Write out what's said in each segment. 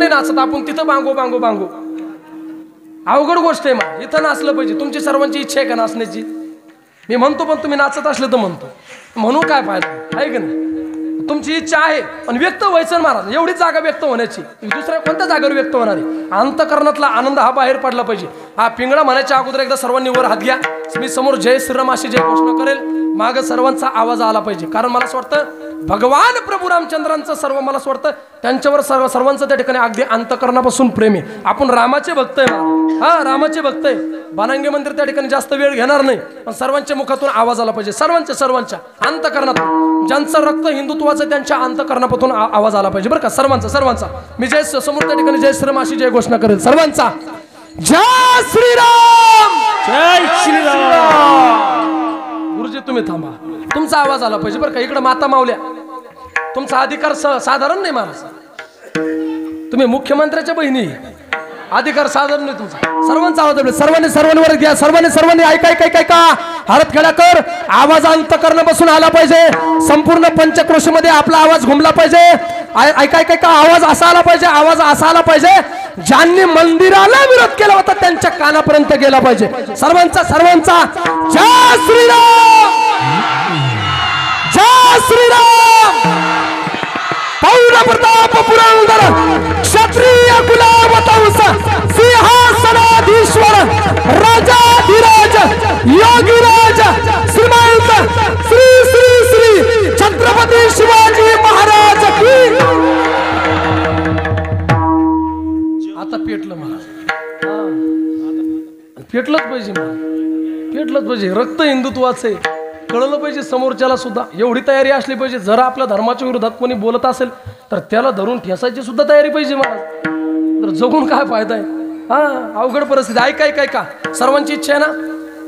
नाही नाचत आपण तिथं बांगो बांगो बांगो अवघड गोष्ट आहे मग इथं नाचलं पाहिजे तुमची सर्वांची इच्छा आहे का नाचण्याची मी म्हणतो पण तुम्ही नाचत असले तर म्हणतो म्हणून काय फायदा आहे का नाही तुमची इच्छा आहे पण व्यक्त व्हायचं महाराज एवढीच जागा व्यक्त होण्याची दुसऱ्या कोणत्या जागेवर व्यक्त होणार आहे अंतकरणातला आनंद हा बाहेर पडला पाहिजे हा पिंगळा म्हणायच्या अगोदर एकदा सर्वांनी वर हात घ्या मी समोर जय श्रीराम अशी जय घोषणा करेल माग सर्वांचा आवाज आला पाहिजे कारण मला असं वाटतं भगवान प्रभू रामचंद्रांचं सर्व मला असं वाटतं त्यांच्यावर सर्वांचं त्या ठिकाणी अगदी अंतकरणापासून प्रेम आहे आपण रामाचे भक्त आहे हा रामाचे भक्त आहे बानांगे मंदिर त्या ठिकाणी जास्त वेळ घेणार नाही पण सर्वांच्या मुखातून आवाज आला पाहिजे सर्वांच्या अंतकरणातून ज्यांचं रक्त हिंदुत्वाचं त्यांच्या अंतकरणापासून आवाज आला पाहिजे बरं का सर्वांचा मी जय समोर त्या ठिकाणी जय श्रीराम अशी जय घोषणा करेल सर्वांचा जय श्रीराम गुरुजी तुम्ही थांबा तुमचा आवाज आला पाहिजे बरं का इकडे माता मावल्या तुमचा अधिकार साधारण नाही महाराज तुम्ही मुख्यमंत्र्याच्या बहिणी अधिकार साधारण नाही तुमचा सर्वांचा आवाज सर्वांवर घ्या सर्वांनी ऐका हरत खेळा कर आवाज अंतकरणापासून आला पाहिजे संपूर्ण पंचक्रोशी मध्ये आपला आवाज घुमला पाहिजे ऐका आवाज असा आला पाहिजे ज्यांनी मंदिराला विरोध केला होता त्यांच्या कानापर्यंत गेला पाहिजे सर्वांचा जय श्रीराम पौर प्रताप पुरंदर क्षत्रिय कुलावतंस सिंहासनाधीश्वर राजाधिराज योगीराज श्रीमंत श्री श्री श्री छत्रपती शिवाजी महाराज की आता पेटलं महाराज पेटलंच पाहिजे रक्त हिंदुत्वाचे कळलं पाहिजे समोरच्याला सुद्धा एवढी तयारी असली पाहिजे जर आपल्या धर्माच्या विरोधात कोणी बोलत असेल तर त्याला धरून ठेसायची सुद्धा तयारी पाहिजे महाराज तर जगून काय फायदा आहे अवघड परिस्थिती ऐका सर्वांची इच्छा आहे ना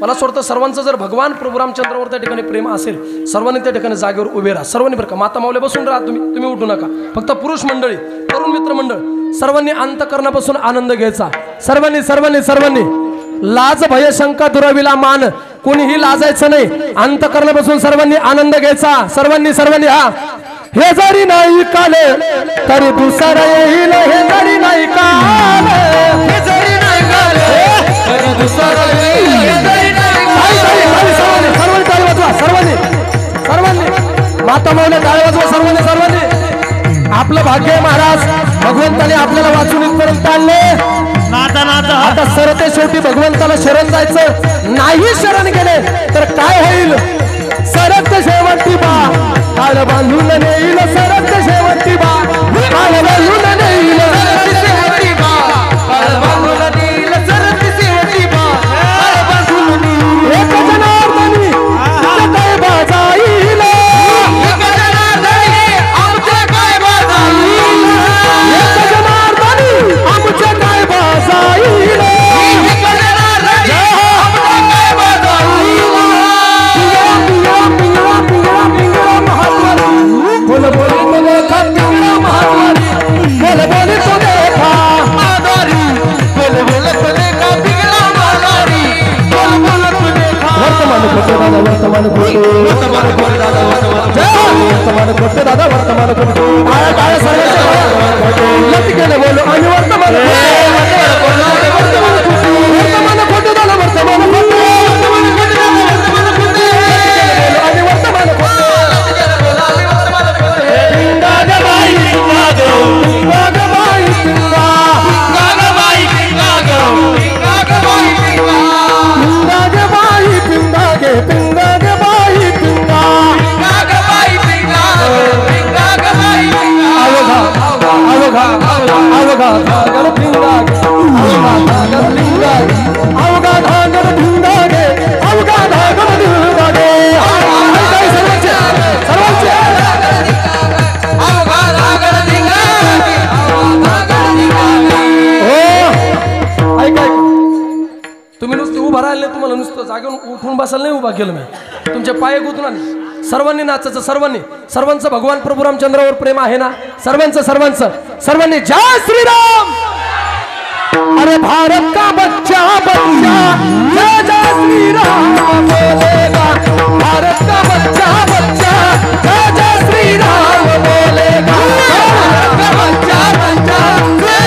मला सोडतं सर्वांचं जर भगवान प्रभू रामचंद्रावर त्या ठिकाणी प्रेम असेल सर्वांनी त्या ठिकाणी जागेवर उभे राहा सर्वांनी बरं का माता मावल्या बसून राहा तुम्ही उठू नका फक्त पुरुष मंडळी तरुण मित्र मंडळ सर्वांनी अंतकरणापासून आनंद घ्यायचा सर्वांनी लाज भय शंका दुरावीला मान कोणीही लाजायचं नाही अंतकरणापासून सर्वांनी आनंद घ्यायचा सर्वांनी हा हे जरी नाही काले तरी दुसरं येईल हे जरी नाही काले हे जरी नाही काले तरी दुसरं येईल हे जरी नाही सर्वांनी माता मावल्या टाळी वाजवा सर्वांनी आपलं भाग्य आहे महाराज भगवंताने आपल्याला वाचून इथपर्यंत आणले आता सरते शेवटी भगवंताला शरण जायचं नाही शरण गेले तर काय होईल सरत शेवटी बा काळ बांधून नेईल सरत शेवटी बा काळ बांधून नेईल एक जनार्दनी काय बाजाईल आमच्या काय बाजाईल उठून बसायला नाही उभा केलं मी तुमच्या पाय गुंतून आले सर्वांनी नाचायचं सर्वांचं भगवान प्रभू रामचंद्रावर प्रेम आहे ना सर्वांनी जय श्रीराम अरे भारत का बच्चा जय जय श्रीराम बोलेगा भारत का बच्चा जय जय श्रीराम बोलेगा भारत का बच्चा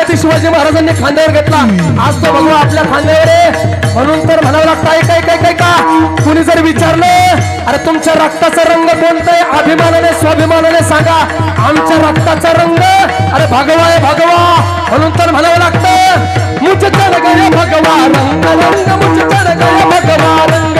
छत्रपती शिवाजी महाराजांनी खांद्यावर घेतला, आज तो भगवा आपल्या खांद्यावर आहे. म्हणून तर म्हणावं लागतं ऐका कुणी जर विचारलं अरे तुमच्या रक्ताचा रंग कोणता आहे, अभिमानाने स्वाभिमानाने सांगा आमच्या रक्ताचा रंग अरे भगवा आहे भगवा. म्हणून तर म्हणावं लागतं मुझे चढ़ गया भगवा रंग रंग मुझे चढ़ गया भगवा रंग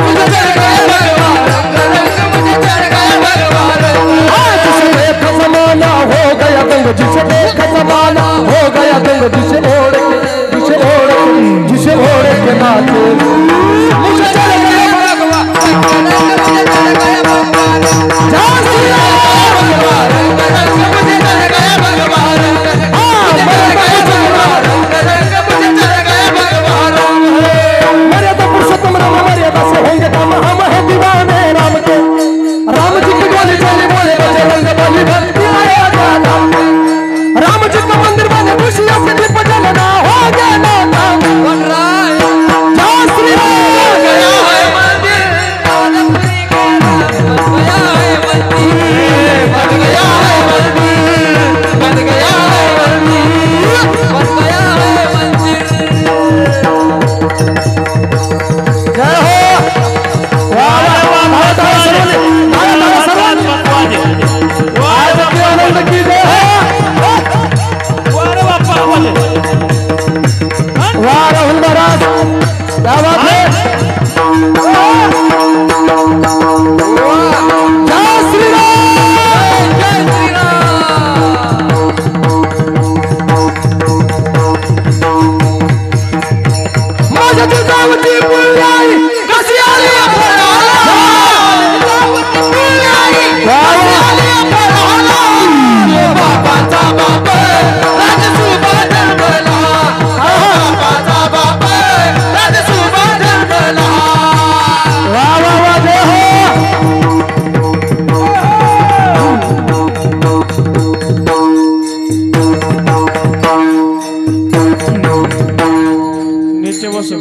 मुझे चढ़ गया भगवा रंग रंग मुझे चढ़ गया भगवा रंग. जिसे देखा जमाना हो गया दंग, जिसे देखा जमाना हो गया दंग, जिसे ओढ़ के नाचे मुझे चढ़ गया भगवा रंग रंग मुझे चढ़ गया भगवा रंग. भगवा रंग रंग मुझे चढ़ गया भगवा रंग मुझे चढ़ गया भगवा रंग रंग मुझे चढ़ गया भगवा रंग. मर्यादा पुरुषोत्तम राम मर्यादा से होंगे काम, हम है दीवाने राम के. राम जी की गोली चली बोले बजे रंग बली भक्ति आया जाना. राम जी का मंदिर बने खुशियों से दीप जलना हो गया ना नाम. जय श्री राम. गया है मंदिर आनंदपुरी के राम बन गया है मंदिर, बन गया है मंदिर, बन गया है मंदिर, बन गया है मंदिर. जय हो. वाह वाह वाह भारत आनंद की जय हो. वाह राहुल महाराज क्या बात है. जय श्री राम. जय श्री राम. माझ्या जिजाऊची पुण्याई कशी आली बाबाचा बाप राजसुभा जन्मला, बाबाचा बाप राजसुभा जन्मला. वा वा वा जय हो. नीचे बसो.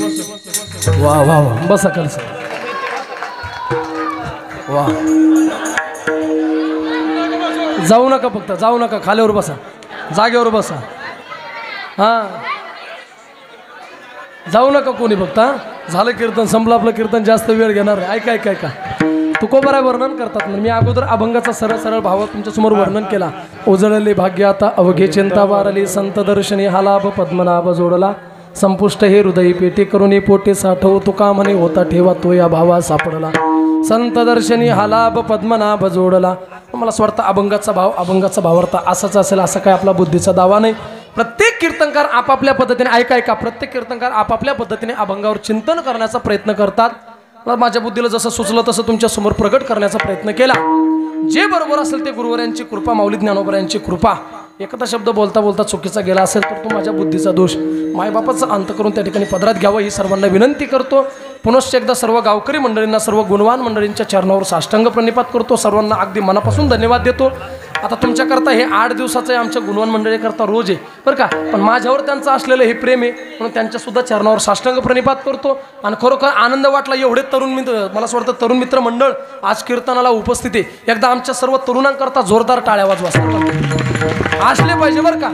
वा वा वा बसा कलस. वा जाऊ नका, फक्त जाऊ नका, खालीवर बसा, जागेवर बसा. हा जाऊ नका कोणी, फक्त झालं कीर्तन संपलं आपलं कीर्तन, जास्त वेळ घेणार आहे. ऐका तुकोबारा वर्णन करतात ना, मी अगोदर अभंगाचा सरळ सरळ भाव तुमच्या समोर वर्णन केला. उजळले भाग्य आता अवघे चिंता वारली, संत दर्शनी हा लाभ पद्मनाभ जोडला, संपुष्ट हे हृदय पेटी करून पोटे साठव, तुका म्हणे होता ठेवा तो या भावा सापडला, संत दर्शनी हा लाभ पद्मनाभ जोडला. मला असं वाटतं अभंगाचा भावार्थ असाच असेल, असा काय आपला बुद्धीचा दावा नाही. प्रत्येक कीर्तनकार आपापल्या पद्धतीने ऐका प्रत्येक कीर्तनकार आपापल्या पद्धतीने अभंगावर चिंतन करण्याचा प्रयत्न करतात. माझ्या बुद्धीला जसं सुचलं तसं तुमच्या समोर प्रगट करण्याचा प्रयत्न केला. जे बरोबर असेल ते गुरुवरांची कृपा, माऊली ज्ञानोबा यांची कृपा. एखादा शब्द बोलता बोलता चुकीचा गेला असेल तर तो माझ्या बुद्धीचा दोष, मायबापाचा अंत करून त्या ठिकाणी पदरात घ्यावं ही सर्वांना विनंती करतो. पुनश्च एकदा सर्व गावकरी मंडळींना, सर्व गुणवान मंडळींच्या चरणावर साष्टांग प्रणिपात करतो. सर्वांना अगदी मनापासून धन्यवाद देतो. आता तुमच्याकरता हे 8 दिवसाचं आमच्या गुणवान मंडळीकरता रोज आहे बरं का, पण माझ्यावर त्यांचं असलेलं हे प्रेम आहे म्हणून त्यांच्यासुद्धा चरणावर साष्टांग प्रणिपात करतो. आणि खरोखर आनंद वाटला, एवढे तरुण मित्र, मला असं वाटतं तरुण मित्र मंडळ आज कीर्तनाला उपस्थित आहे. एकदा आमच्या सर्व तरुणांकरता जोरदार टाळ्या वाजवा, असले पाहिजे बरं का.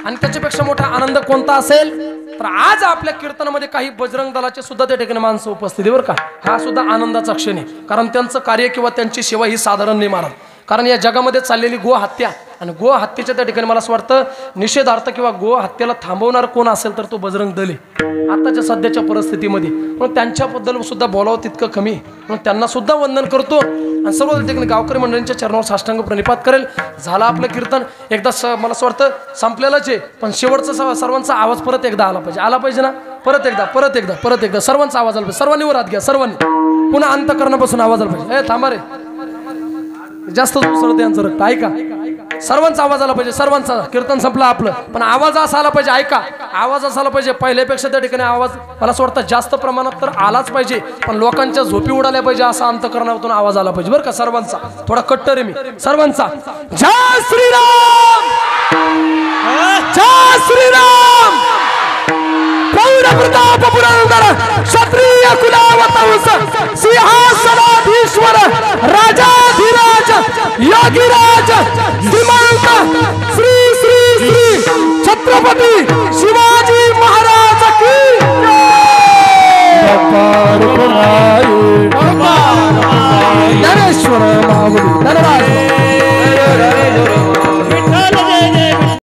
आणि त्याच्यापेक्षा मोठा आनंद कोणता असेल तर आज आपल्या कीर्तनामध्ये काही बजरंग दलाचे सुद्धा त्या ठिकाणी माणसं उपस्थित आहे बरं का. हा सुद्धा आनंदाचा क्षण आहे, कारण त्यांचं कार्य किंवा त्यांची सेवा ही साधारण नाही महाराज. कारण या जगामध्ये चाललेली गो हत्या आणि गो हत्येच्या त्या ठिकाणी मला असं वाटतं निषेधार्थ किंवा गो हत्येला थांबवणार कोण असेल तर तो बजरंग दल आहे आताच्या सध्याच्या परिस्थितीमध्ये. पण त्यांच्याबद्दल सुद्धा बोलावं तितकं कमी, म्हणून त्यांना सुद्धा वंदन करतो आणि सर्व त्या ठिकाणी गावकरी मंडळींच्या चरणावर साष्टांग प्रणिपात करेल. झालं आपलं कीर्तन एकदा मला असं वाटतं संपलेलंच आहे, पण शेवटचा सर्वांचा आवाज परत एकदा आला पाहिजे ना. परत एकदा सर्वांचा आवाज आला पाहिजे. सर्वांनी वर हात घ्या, सर्वांनी पुन्हा अंतकरणापासून आवाज आला पाहिजे. थांबा रे, जास्त उसळते यांचं रक्त. ऐका, सर्वांचा आवाज आला पाहिजे, सर्वांचा. कीर्तन संपलं आपलं, पण आवाज असा आला पाहिजे. ऐका, आवाज असा आला पाहिजे पहिल्यापेक्षा त्या ठिकाणी आवाज मला असं वाटतं जास्त प्रमाणात तर आलाच पाहिजे, पण लोकांच्या झोपी उडाल्या पाहिजे असा अंतकरणातून आवाज आला पाहिजे बरं का. सर्वांचा, थोडा कट्टर आहे मी, सर्वांचा. जय श्रीराम, जय श्रीराम. प्रताप पुरंदर क्षत्रिय कुलावतंस सिंहासनाधीश्वर राजाधिराज योगीराज श्रीमंत श्री श्री श्री छत्रपती शिवाजी महाराज की ज्ञानेश्वर माऊली धनराज